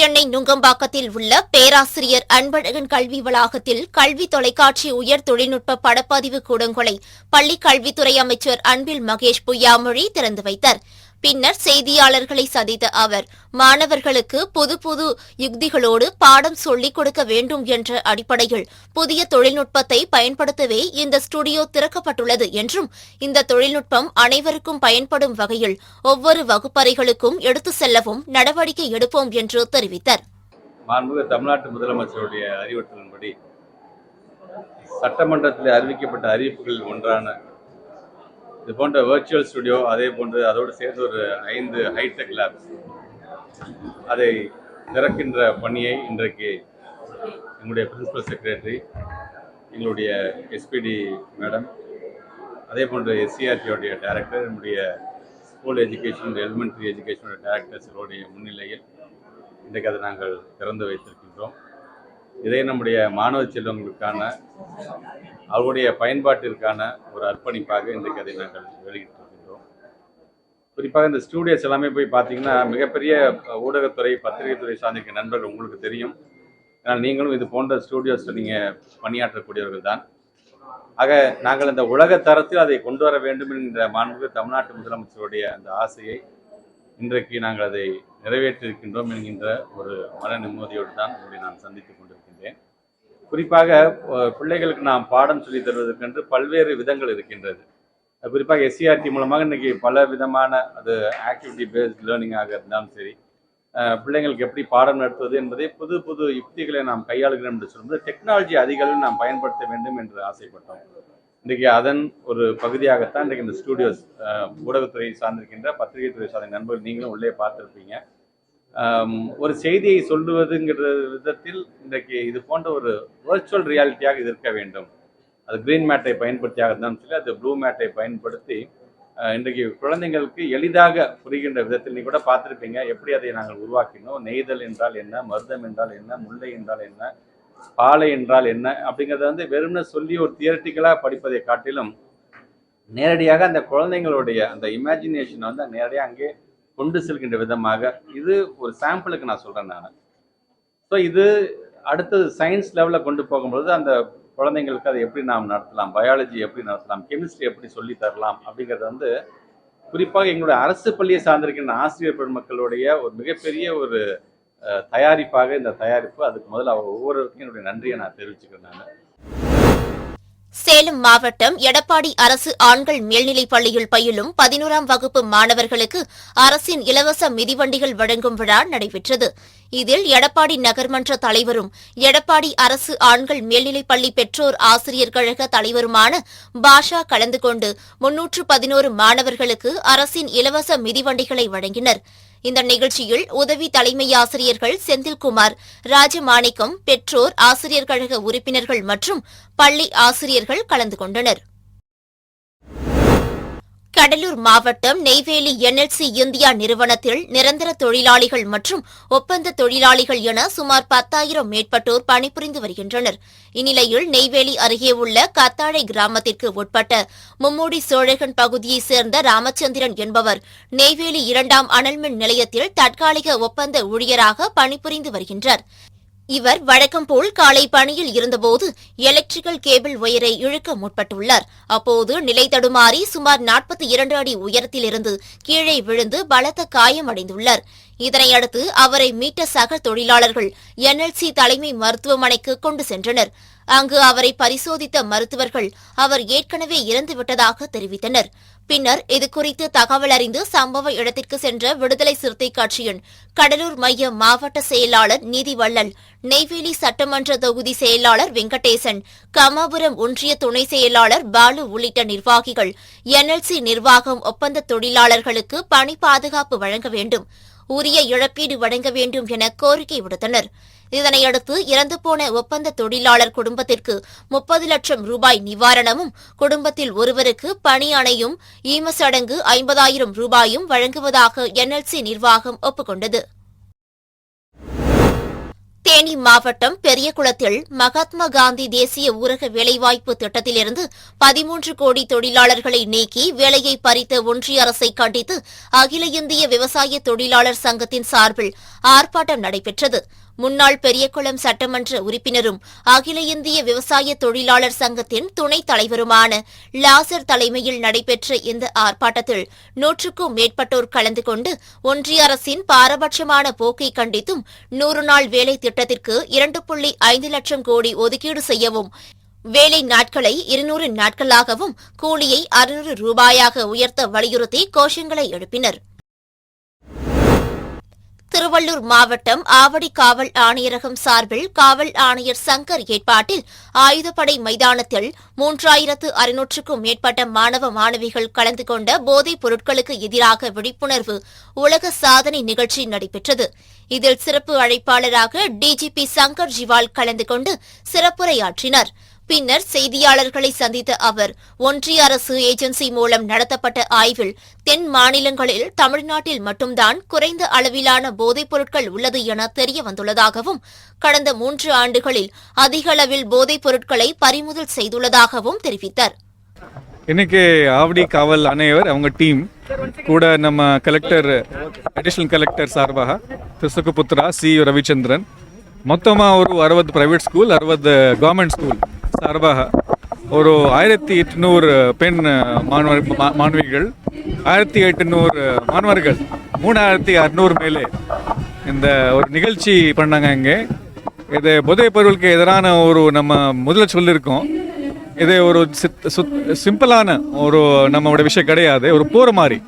சென்னை நுங்கம்பாக்கத்தில் உள்ள பேராசிரியர் அன்பழகன் கல்வி வளாகத்தில் கல்வி தொலைக்காட்சி உயர் தொழில்நுட்ப படப்பதிவு கூடங்களை பள்ளிக் கல்வித்துறை அமைச்சர் அன்பில் மகேஷ் பொய்யாமொழி திறந்து வைத்தார். பின்னர் செய்தியாளர்களை சந்தித்த அவர், மாணவர்களுக்கு புது யுக்திகளோடு பாடம் சொல்லிக் கொடுக்க வேண்டும் என்ற அடிப்படையில் புதிய தொழில்நுட்பத்தை பயன்படுத்தவே இந்த ஸ்டுடியோ திறக்கப்பட்டுள்ளது என்றும், இந்த தொழில்நுட்பம் அனைவருக்கும் பயன்படும் வகையில் ஒவ்வொரு வகுப்பறைகளுக்கும் எடுத்துச் செல்லவும் நடவடிக்கை எடுப்போம் என்று தெரிவித்தார். மாண்புமிகு தமிழ்நாட்டு முதலமைச்சருடைய அறிவுறுத்தலின்படி சட்டமன்றத்தில் அறிவிக்கப்பட்ட அறிவிப்புகளில் ஒன்றான இது போன்ற வெர்ச்சுவல் ஸ்டுடியோ, அதே போன்று அதோடு சேர்ந்து ஒரு 5 ஹைடெக் லேப்ஸ் அதை திறக்கின்ற பணியை இன்றைக்கு எங்களுடைய பிரின்சிபல் செக்ரட்டரி, எங்களுடைய எஸ்பிடி மேடம், அதே போன்று எஸ்சிஆர்டியோடைய டைரக்டர், நம்முடைய ஸ்கூல் எஜுகேஷன், எலிமெண்ட்ரி எஜுகேஷனுடைய டைரக்டர்ஸுடைய முன்னிலையில் இன்றைக்கு அதை நாங்கள் திறந்து வைத்திருக்கின்றோம். இதை நம்முடைய மாணவ செல்வங்களுக்கான அவருடைய பயன்பாட்டிற்கான ஒரு அர்ப்பணிப்பாக இன்றைக்கு அதை நாங்கள் வெளியிட்டிருக்கின்றோம். குறிப்பாக இந்த ஸ்டூடியோஸ் எல்லாமே போய் பார்த்தீங்கன்னா மிகப்பெரிய ஊடகத்துறை, பத்திரிகைத்துறை சார்ந்திருக்க நண்பர்கள் உங்களுக்கு தெரியும். ஏன்னால் நீங்களும் இது போன்ற ஸ்டூடியோஸில் நீங்கள் பணியாற்றக்கூடியவர்கள் தான். ஆக நாங்கள் இந்த உலக தரத்தில் அதை கொண்டு வர வேண்டும் என்கிற மாண்புமிகு தமிழ்நாட்டு முதலமைச்சருடைய அந்த ஆசையை இன்றைக்கு நாங்கள் அதை நிறைவேற்றியிருக்கின்றோம் என்கின்ற ஒரு மன நிம்மதியோடு தான் உங்களை நான் சந்தித்துக் கொண்டிருக்கின்றேன். குறிப்பாக பிள்ளைகளுக்கு நாம் பாடம் சொல்லித் தருவதற்கென்று பல்வேறு விதங்கள் இருக்கின்றது. குறிப்பாக எஸ்சிஆர்டி மூலமாக இன்றைக்கி பல விதமான அது ஆக்டிவிட்டி பேஸ்ட் லேர்னிங்காக இருந்தாலும் சரி, பிள்ளைங்களுக்கு எப்படி பாடம் நடத்துவது என்பதை புது யுக்திகளை நாம் கையாளுகிறோம் என்று சொல்லும்போது டெக்னாலஜி அதிகளவில் நாம் பயன்படுத்த வேண்டும் என்று ஆசைப்பட்டோம். இன்றைக்கி அதன் ஒரு பகுதியாகத்தான் இன்றைக்கு இந்த ஸ்டூடியோஸ், ஊடகத்துறை சார்ந்திருக்கின்ற பத்திரிகைத்துறை சார்ந்த நண்பர்கள் நீங்களும் உள்ளே பார்த்துருப்பீங்க. ஒரு செய்தியை சொல்லுவதுங்கிற விதத்தில் இன்றைக்கு இது போன்ற ஒரு வர்ச்சுவல் ரியாலிட்டியாக இது இருக்க வேண்டும். அது கிரீன் மேட்டை பயன்படுத்தியாக இருந்தாலும் சரி, அது ப்ளூ மேட்டை பயன்படுத்தி இன்றைக்கு குழந்தைங்களுக்கு எளிதாக புரிகின்ற விதத்தில் நீ கூட பார்த்துருப்பீங்க எப்படி அதை நாங்கள் உருவாக்கினோம். நெய்தல் என்றால் என்ன, மருதம் என்றால் என்ன, முல்லை என்றால் என்ன, பாலை என்றால் என்ன அப்படிங்கிறத வெறும்னு சொல்லி ஒரு தியரட்டிக்கலாக படிப்பதை காட்டிலும் நேரடியாக அந்த குழந்தைங்களுடைய அந்த இமேஜினேஷனை நேரடியாக அங்கே கொண்டு செல்கின்ற விதமாக இது ஒரு சாம்பிளுக்கு நான் சொல்கிறேன் நான். ஸோ இது அடுத்தது சயின்ஸ் லெவலில் கொண்டு போகும்பொழுது அந்த குழந்தைங்களுக்கு அதை எப்படி நாம் நடத்தலாம், பயாலஜி எப்படி நடத்தலாம், கெமிஸ்ட்ரி எப்படி சொல்லி தரலாம் அப்படிங்கிறது குறிப்பாக எங்களுடைய அரசு பள்ளியை சார்ந்திருக்கின்ற ஆசிரியர் பெருமக்களுடைய ஒரு மிகப்பெரிய ஒரு தயாரிப்பாக இந்த தயாரிப்பு. அதுக்கு முதல்ல அவங்க ஒவ்வொருவருக்கும் என்னுடைய நன்றியை நான் தெரிவிச்சுக்கிறேன் நான். சேலம் மாவட்டம் எடப்பாடி அரசு ஆண்கள் மேல்நிலைப் பள்ளியில் பயிலும் 11ஆம் வகுப்பு மாணவர்களுக்கு அரசின் இலவச மிதிவண்டிகள் வழங்கும் விழா நடைபெற்றது. இதில் எடப்பாடி நகர்மன்ற தலைவரும் எடப்பாடி அரசு ஆண்கள் மேல்நிலைப் பள்ளி பெற்றோர் ஆசிரியர் கழக தலைவருமான பாஷா கலந்து கொண்டு 311 மாணவர்களுக்கு அரசின் இலவச மிதிவண்டிகளை வழங்கினர். இந்த நிகழ்ச்சியில் உதவி தலைமை ஆசிரியர்கள் செந்தில்குமார், ராஜமாணிக்கம், பெற்றோர் ஆசிரியர் கழக உறுப்பினர்கள் மற்றும் பள்ளி ஆசிரியர்கள் கலந்து கொண்டனர். கடலூர் மாவட்டம் நெய்வேலி என்எல்சி இந்தியா நிறுவனத்தில் நிரந்தர தொழிலாளிகள் மற்றும் ஒப்பந்த தொழிலாளிகள் என சுமார் 10,000 மேற்பட்டோர் பணிபுரிந்து வருகின்றனர். இந்நிலையில் நெய்வேலி அருகே உள்ள கத்தாழை கிராமத்திற்கு உட்பட்ட மும்மூடி சோழகன் பகுதியைச் சேர்ந்த ராமச்சந்திரன் என்பவர் நெய்வேலி 2ஆம் அனல்மின் நிலையத்தில் தற்காலிக ஒப்பந்த ஊழியராக பணிபுரிந்து வருகின்றார். இவர் வழக்கம்போல் காலை பணியில் இருந்தபோது எலக்ட்ரிக்கல் கேபிள் ஒயரை இழுக்க முற்பட்டுள்ளார். அப்போது நிலை தடுமாறி சுமார் 42 அடி உயரத்திலிருந்து கீழே விழுந்து பலத்த காயமடைந்துள்ளார். இதனையடுத்து அவரை மீட்ட சக தொழிலாளர்கள் என்எல்சி தலைமை மருத்துவமனைக்கு கொண்டு சென்றனர். அங்கு அவரை பரிசோதித்த மருத்துவர்கள் அவர் ஏற்கனவே இறந்துவிட்டதாக தெரிவித்தனர். பின்னர் இதுகுறித்து தகவல் அறிந்து சம்பவ இடத்திற்கு சென்ற விடுதலை சிறுத்தை கட்சியின் கடலூர் மைய மாவட்ட செயலாளர் நீதிவள்ளல், நெய்வேலி சட்டமன்ற தொகுதி செயலாளர் வெங்கடேசன், கமாபுரம் ஒன்றிய துணை செயலாளர் பாலு உள்ளிட்ட நிர்வாகிகள் என்எல்சி நிர்வாகம் ஒப்பந்த தொழிலாளர்களுக்கு பணி பாதுகாப்பு வழங்க வேண்டும், உரிய இழப்பீடு வழங்க வேண்டும் என கோரிக்கை விடுத்தனர். இதனையடுத்து இறந்துபோன ஒப்பந்த தொழிலாளர் குடும்பத்திற்கு 30 லட்சம் ரூபாய் நிவாரணமும், குடும்பத்தில் ஒருவருக்கு பணி அணையும், ஈமச்சடங்கு 50,000 ரூபாயும் வழங்குவதாக என்எல்சி நிர்வாகம் ஒப்புக்கொண்டது. தேனி மாவட்டம் பெரியகுளத்தில் மகாத்மா காந்தி தேசிய ஊரக வேலைவாய்ப்பு திட்டத்திலிருந்து 13 கோடி தொழிலாளர்களை நீக்கி வேலையை பறித்த ஒன்றிய அரசை கண்டித்து அகில இந்திய விவசாய தொழிலாளர் சங்கத்தின் சார்பில் ஆர்ப்பாட்டம் நடைபெற்றது. முன்னாள் பெரியகுளம் சட்டமன்ற உறுப்பினரும் அகில இந்திய விவசாய தொழிலாளர் சங்கத்தின் துணைத் தலைவருமான லாசர் தலைமையில் நடைபெற்ற இந்த ஆர்ப்பாட்டத்தில் 100க்கும் மேற்பட்டோர் கலந்து கொண்டு ஒன்றிய அரசின் பாரபட்சமான போக்கை கண்டித்தும் 100 நாள் வேலை திட்டத்திற்கு 2.5 லட்சம் கோடி ஒதுக்கீடு செய்யவும், வேலை நாட்களை 200 நாட்களாகவும் கூலியை 600 ரூபாயாக உயர்த்த வலியுறுத்தி கோஷங்களை எழுப்பினர். திருவள்ளூர் மாவட்டம் ஆவடி காவல் ஆணையரகம் சார்பில் காவல் ஆணையர் சங்கர் ஏற்பாட்டில் ஆயுதப்படை மைதானத்தில் 3600க்கும் மேற்பட்ட மாணவ மாணவிகள் கலந்து கொண்ட போதைப் பொருட்களுக்கு எதிராக விழிப்புணர்வு உலக சாதனை நிகழ்ச்சி நடைபெற்றது. இதில் சிறப்பு அழைப்பாளராக டிஜிபி சங்கர் ஜிவால் கலந்து கொண்டு சிறப்புரையாற்றினார். பின்னர் செய்தியாளர்களை சந்தித்த அவர், ஒன்றிய அரசு ஏஜென்சி மூலம் நடத்தப்பட்ட ஆய்வில் தென் மாநிலங்களில் தமிழ்நாட்டில் மட்டும்தான் குறைந்த அளவிலான போதைப் பொருட்கள் உள்ளது என தெரியவந்துள்ளதாகவும், கடந்த 3 ஆண்டுகளில் அதிக அளவில் போதைப் பொருட்களை பறிமுதல் செய்துள்ளதாகவும் தெரிவித்தார். இன்னைக்கு ஆவடி காவல் ஆணையர் அவங்க டீம் கூட நம்ம கலெக்டர், அடிஷனல் கலெக்டர் சார்பாக சுகுபுத்ரா, சி ரவிச்சந்திரன், மொத்தமாக ஒரு 60 பிரைவேட் ஸ்கூல், 60 கவர்மெண்ட் ஸ்கூல் சார்பாக ஒரு 1800 பெண் மாணவிகள், 1800 மாணவர்கள், 3600 மேலே இந்த ஒரு நிகழ்ச்சி பண்ணாங்க. இங்கே இது போதைப் பொருளுக்கு எதிரான ஒரு நம்ம முதல்ல சொல்லியிருக்கோம். இது ஒரு சிம்பிளான ஒரு நம்மளோட விஷயம் கிடையாது, ஒரு போகிற மாதிரி.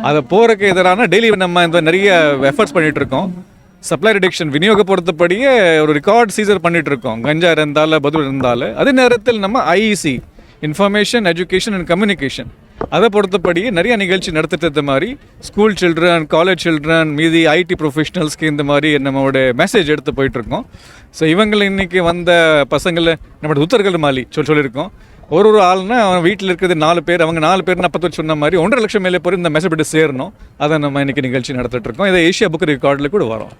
அதை போகிறக்கு எதிரான டெய்லி நம்ம இந்த நிறைய எஃபர்ட்ஸ் பண்ணிகிட்டு இருக்கோம். சப்ளை ரிடக்ஷன் விநியோக பொறுத்தபடியே ஒரு ரெக்கார்ட் சீசர் பண்ணிட்டு இருக்கோம், கஞ்சா இருந்தாலும் பதுல் இருந்தாலும். அதே நேரத்தில் நம்ம IEC, information education and communication, அதை பொறுத்தபடியே நிறைய நிகழ்ச்சி நடத்திட்டு மாதிரி ஸ்கூல் சில்ட்ரன், காலேஜ் சில்ட்ரன், மீதி ஐடி ப்ரொஃபஷனல்ஸ்க்கு இந்த மாதிரி நம்மளோட மெசேஜ் எடுத்து போயிட்டுருக்கோம். ஸோ இவங்களை இன்றைக்கி வந்த பசங்களை நம்மளோட உத்தரகல் மாலி சொல்லியிருக்கோம். ஒரு ஆள்னா அவன் வீட்டில் இருக்கிறது 4 பேர், அவங்க 4 பேர் 40 சொன்ன மாதிரி 1.5 லட்சம் மேலே போய் இந்த மெசேஜ் சேரணும். அதை நம்ம இன்னைக்கு நிகழ்ச்சி நடத்திட்டு இருக்கோம். இதை ஏசியா புக் ரெக்கார்டில் கூட வரும்.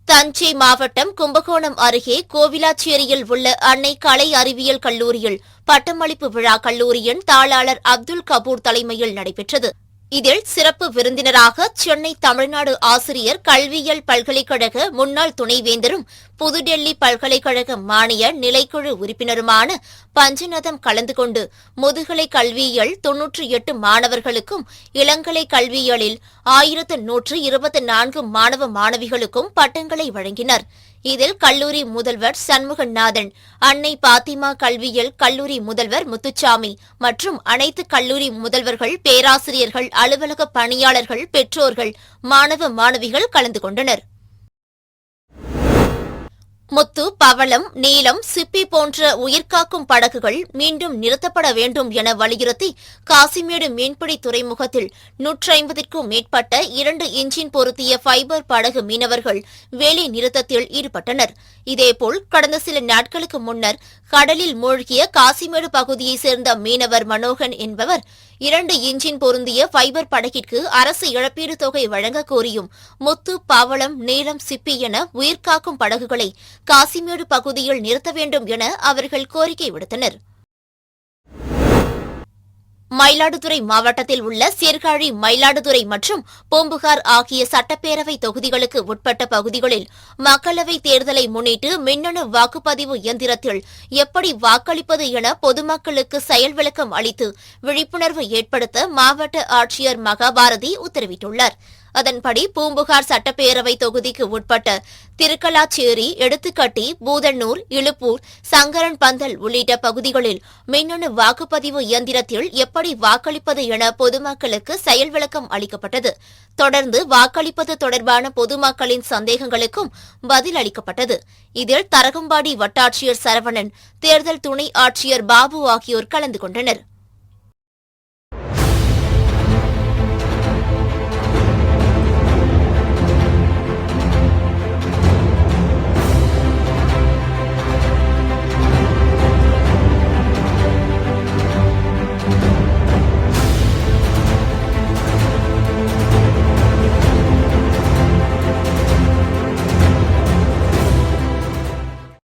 தஞ்சை மாவட்டம் கும்பகோணம் அருகே கோவிலாச்சேரியில் உள்ள அன்னை கலை அறிவியல் கல்லூரியில் பட்டமளிப்பு விழா கல்லூரியின் தாளாளர் அப்துல் கபூர் தலைமையில் நடைபெற்றது. இதில் சிறப்பு விருந்தினராக சென்னை தமிழ்நாடு ஆசிரியர் கல்வியியல் பல்கலைக்கழக முன்னாள் துணைவேந்தரும் புதுடெல்லி பல்கலைக்கழக மானிய நிலைக்குழு உறுப்பினருமான பஞ்சநதம் கலந்து கொண்டு முதுகலை கல்வியியல் 98 மாணவர்களுக்கும், இளங்கலை கல்வியியலில் 1124 மாணவ மாணவிகளுக்கும் பட்டங்களை வழங்கினர். இதில் கல்லூரி முதல்வர் சண்முகநாதன், அன்னை பாத்திமா கல்வியியல் கல்லூரி முதல்வர் முத்துச்சாமி மற்றும் அனைத்து கல்லூரி முதல்வர்கள், பேராசிரியர்கள், அலுவலக பணியாளர்கள், பெற்றோர்கள், மாணவ மாணவிகள் கலந்து கொண்டனர். முத்து, பவளம், நீலம், சிப்பி போன்ற உயிர்காக்கும் படகுகள் மீண்டும் நிறுத்தப்பட வேண்டும் என வலியுறுத்தி காசிமேடு மீன்பிடி துறைமுகத்தில் 150க்கும் மேற்பட்ட 2 இன்ஜின் பொருத்திய ஃபைபர் படகு மீனவர்கள் வேலை நிறுத்தத்தில் ஈடுபட்டனர். இதேபோல் கடந்த சில நாட்களுக்கு முன்னர் கடலில் மூழ்கிய காசிமேடு பகுதியைச் சேர்ந்த மீனவர் மனோகன் என்பவர் 2 இன்ஜின் பொருந்திய ஃபைபர் படகிற்கு அரசு இழப்பீடு தொகை வழங்க கோரியும் முத்து, பவளம், நீலம், சிப்பி என உயிர்காக்கும் படகுகளை காசிமேடு பகுதியில் நிறுத்த வேண்டும் என அவர்கள் கோரிக்கை விடுத்தனர். மயிலாடுதுறை மாவட்டத்தில் உள்ள சீர்காழி, மயிலாடுதுறை மற்றும் பூம்புகார் ஆகிய சட்டப்பேரவை தொகுதிகளுக்கு உட்பட்ட பகுதிகளில் மக்களவைத் தேர்தலை முன்னிட்டு மின்னணு வாக்குப்பதிவு இயந்திரத்தில் எப்படி வாக்களிப்பது என பொதுமக்களுக்கு செயல் விளக்கம் அளித்து விழிப்புணர்வு ஏற்படுத்த மாவட்ட ஆட்சியர் மகாபாரதி உத்தரவிட்டுள்ளார். அதன்படி பூம்புகார் சட்டப்பேரவை தொகுதிக்கு உட்பட்ட திருக்கலாச்சேரி, எடுத்துக்கட்டி, பூதன்னூர், இழுப்பூர், சங்கரன் பந்தல் உள்ளிட்ட பகுதிகளில் மின்னணு வாக்குப்பதிவு இயந்திரத்தில் எப்படி வாக்களிப்பது என பொதுமக்களுக்கு செயல் விளக்கம் அளிக்கப்பட்டது. தொடர்ந்து வாக்களிப்பது தொடர்பான பொதுமக்களின் சந்தேகங்களுக்கும் பதில் அளிக்கப்பட்டது. இதில் தரகம்பாடி வட்டாட்சியர் சரவணன், தேர்தல் துணை ஆட்சியர் பாபு ஆகியோர் கலந்து கொண்டனர்.